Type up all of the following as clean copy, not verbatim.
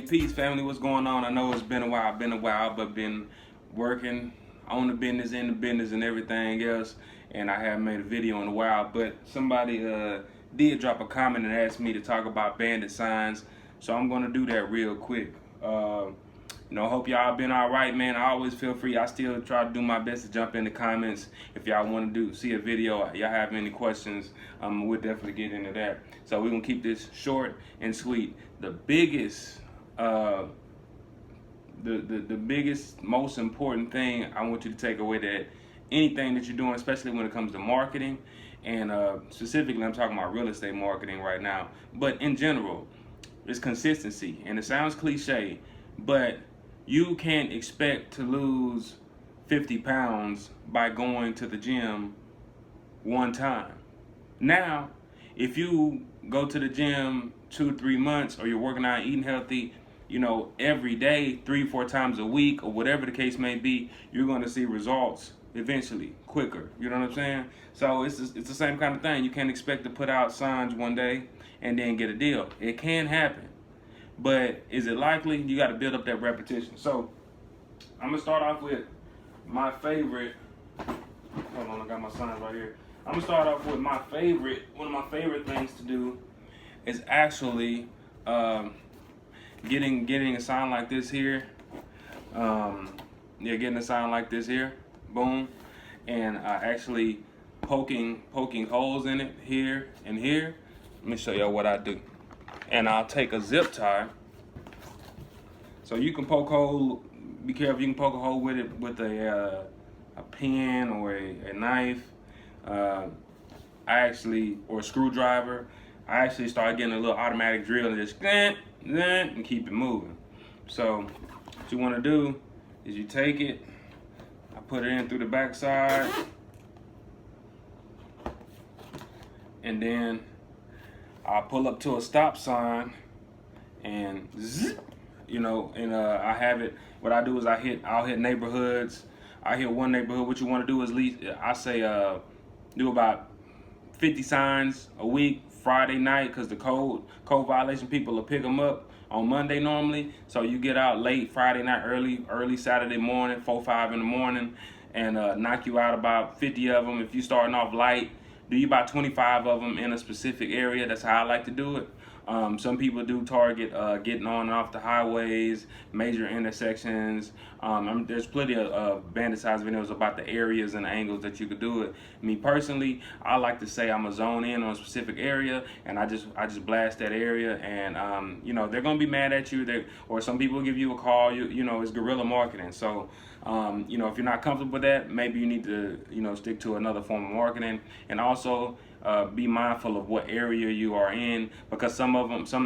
Peace, family. What's going on? I know it's been a while, but been working on the business, in the business, and everything else. And I haven't made a video in a while. But somebody did drop a comment and asked me to talk about bandit signs, so I'm gonna do that real quick. Hope y'all been all right, man. I always feel free. I still try to do my best to jump in the comments if y'all want to see a video. Y'all have any questions? We'll definitely get into that. So we're gonna keep this short and sweet. The biggest, the biggest, most important thing I want you to take away, that anything that you're doing, especially when it comes to marketing, and specifically I'm talking about real estate marketing right now, but in general, is consistency. And it sounds cliche, but you can't expect to lose 50 pounds by going to the gym one time. Now, if you go to the gym 2-3 months, or you're working out, eating healthy, every day, 3-4 times a week, or whatever the case may be, you're going to see results eventually, quicker. You know what I'm saying? So it's the same kind of thing. You can't expect to put out signs one day and then get a deal. It can happen. But is it likely? You got to build up that repetition. So I'm gonna start off with my favorite. Hold on, I got my signs right here. I'm gonna start off with my favorite. One of my favorite things to do is actually getting a sign like this here. Getting a sign like this here. Boom, and actually poking holes in it here and here. Let me show y'all what I do. And I'll take a zip tie. So you can poke a hole. Be careful. You can poke a hole with it with a pen or a knife. Or a screwdriver. I actually started getting a little automatic drill and just and keep it moving. So what you want to do is you take it. I put it in through the back side, and then I'll pull up to a stop sign, and I have it. What I do is I'll hit neighborhoods. I hit one neighborhood. What you want to do is do about 50 signs a week, Friday night, because the code violation people will pick them up on Monday normally. So you get out late Friday night, early Saturday morning, 4-5 in the morning, and knock you out about 50 of them. If you're starting off light, do you about 25 of them in a specific area. That's how I like to do it. Some people do target getting on and off the highways, major intersections. There's plenty of bandit size videos about the areas and angles that you could do it. Me personally, I like to say I'm gonna zone in on a specific area, and I just blast that area, and they're gonna be mad at you. Or some people give you a call. It's guerrilla marketing. So if you're not comfortable with that, maybe you need to stick to another form of marketing, and also be mindful of what area you are in, because some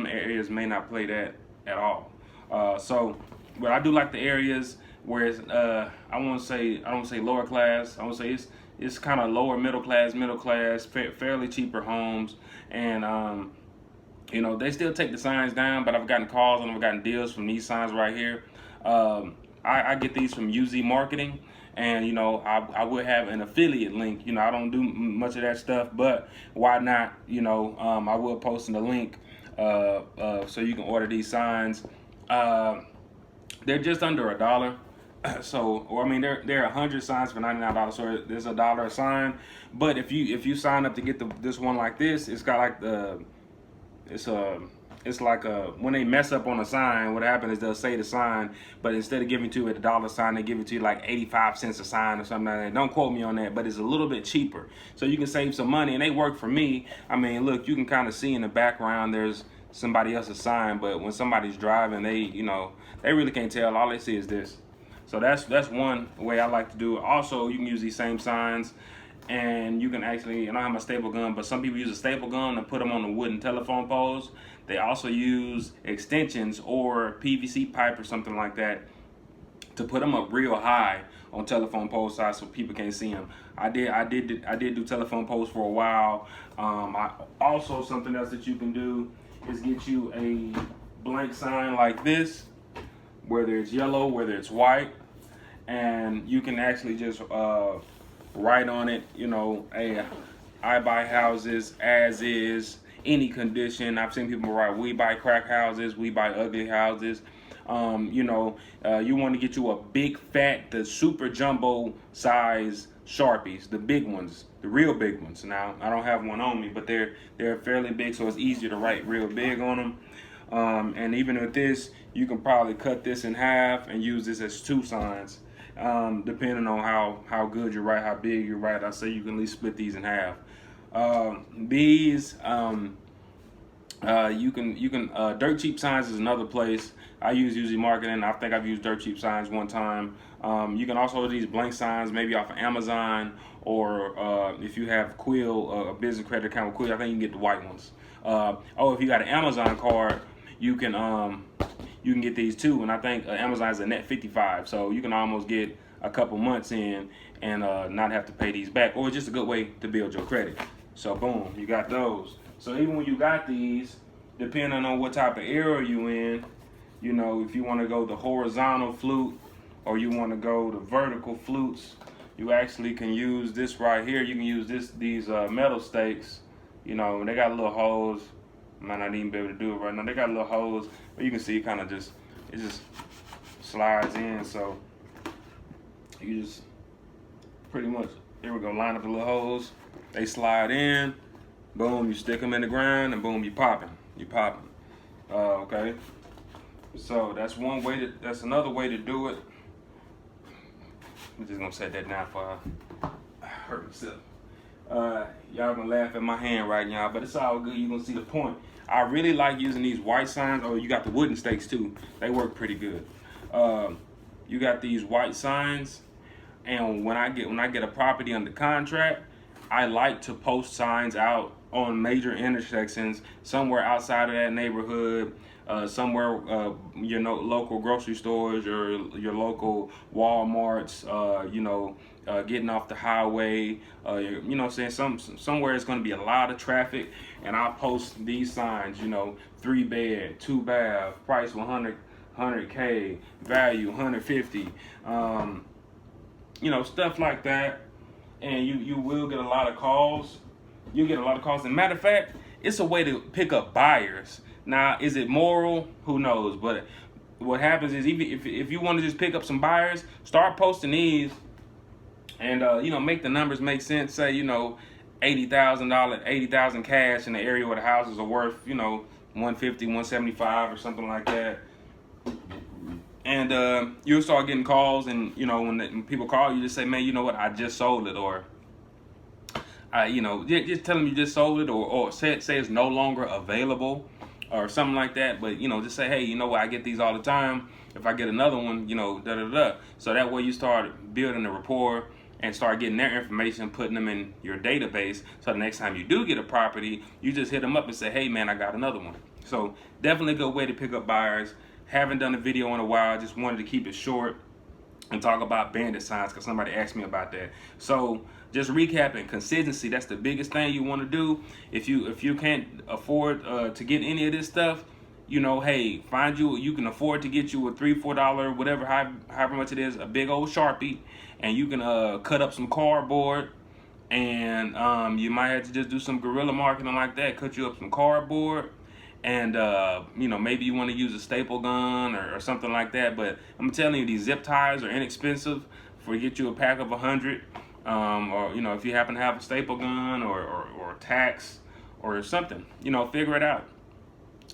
areas may not play that at all. But I do like the areas where it's I don't say lower class. I want to say it's kind of lower middle class, fairly cheaper homes, and they still take the signs down. But I've gotten calls and I've gotten deals from these signs right here. I get these from UZ Marketing. And I would have an affiliate link. I don't do much of that stuff, but why not? I will post in the link so you can order these signs. They're just under $1. There are 100 signs for $99, so there's $1 a sign. But if you sign up to get this one like this, it's got like when they mess up on a sign, what happens is they'll say the sign, but instead of giving to it $1 sign, they give it to you like 85 cents a sign or something like that. Don't quote me on that, but it's a little bit cheaper. So you can save some money, and they work for me. Look, you can kind of see in the background there's somebody else's sign, but when somebody's driving, they really can't tell. All they see is this. So that's one way I like to do it. Also, you can use these same signs, and you can actually, I don't have my staple gun, but some people use a staple gun and put them on the wooden telephone poles. They also use extensions or PVC pipe or something like that to put them up real high on telephone pole sides so people can't see them. I did do telephone poles for a while. Also, something else that you can do is get you a blank sign like this, whether it's yellow, whether it's white, and you can actually just write on it, hey, I buy houses as is any condition. I've seen people write, we buy crack houses, we buy ugly houses. You know, you want to get you a big fat, the super jumbo size Sharpies, the big ones, the real big ones. Now, I don't have one on me, but they're fairly big, so it's easier to write real big on them. And even with this, you can probably cut this in half and use this as 2 signs, depending on how good you write, how big you write. I say you can at least split these in half. These you can Dirt Cheap Signs is another place I use usually marketing. I think I've used Dirt Cheap Signs one time. You can also do these blank signs maybe off of Amazon, or if you have Quill, a business credit account with Quill, I think you can get the white ones. If you got an Amazon card, you can get these too, and I think Amazon is a net 55, so you can almost get a couple months in and not have to pay these back, or it's just a good way to build your credit. So boom, you got those. So even when you got these, depending on what type of area you in, you know, if you want to go the horizontal flute or you want to go the vertical flutes, you actually can use this right here. You can use these metal stakes. You know, they got little holes. Might not even be able to do it right now. They got little holes, but you can see it just slides in. So you just pretty much, here we go, line up the little holes. They slide in. Boom, you stick them in the ground, and boom, you popping. Okay. So that's one way that's another way to do it. I'm just gonna set that down for I hurt myself. Y'all gonna laugh at my hand right now, but it's all good. You're gonna see the point. I really like using these white signs. Oh, you got the wooden stakes too. They work pretty good. You got these white signs, and when I get a property under contract, I like to post signs out on major intersections, somewhere outside of that neighborhood, somewhere your local grocery stores or your local Walmarts, getting off the highway, you know what I'm saying, somewhere it's going to be a lot of traffic, and I'll post these signs, 3 bed, 2 bath, price 100K, value 150, stuff like that. And you will get a lot of calls. You get a lot of calls. And matter of fact, it's a way to pick up buyers. Now, is it moral? Who knows? But what happens is, even if you want to just pick up some buyers, start posting these, and make the numbers make sense. Say $80,000 cash in the area where the houses are worth 150, 175 or something like that. And you'll start getting calls, and when people call you, just say, man, you know what, I just sold it, or just tell them you just sold it, or say it's no longer available, or something like that. But just say, hey, you know what, I get these all the time. If I get another one, So that way you start building a rapport and start getting their information, putting them in your database. So the next time you do get a property, you just hit them up and say, hey, man, I got another one. So definitely a good way to pick up buyers. Haven't done a video in a while. Just wanted to keep it short and talk about bandit signs because somebody asked me about that. So just recapping, consistency, that's the biggest thing you want to do. If you can't afford to get any of this stuff, hey, you can afford to get you a $3, $4, whatever, however much it is, a big old Sharpie, and you can cut up some cardboard, and you might have to just do some guerrilla marketing like that, cut you up some cardboard. And maybe you want to use a staple gun or something like that. But I'm telling you, these zip ties are inexpensive. Get you a pack of 100, or if you happen to have a staple gun or tacks or something, figure it out.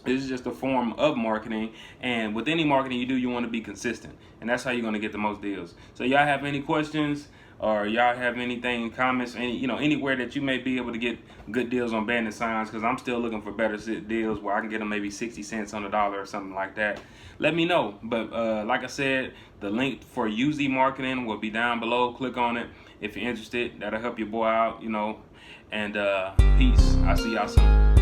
This is just a form of marketing, and with any marketing you do, you want to be consistent, and that's how you're going to get the most deals. So y'all have any questions, or y'all have anything, comments, anywhere that you may be able to get good deals on bandit signs, because I'm still looking for better deals where I can get them maybe 60 cents on the dollar or something like that. Let me know. But like I said, the link for UZ Marketing will be down below. Click on it if you're interested. That'll help your boy out, and peace. I'll see y'all soon.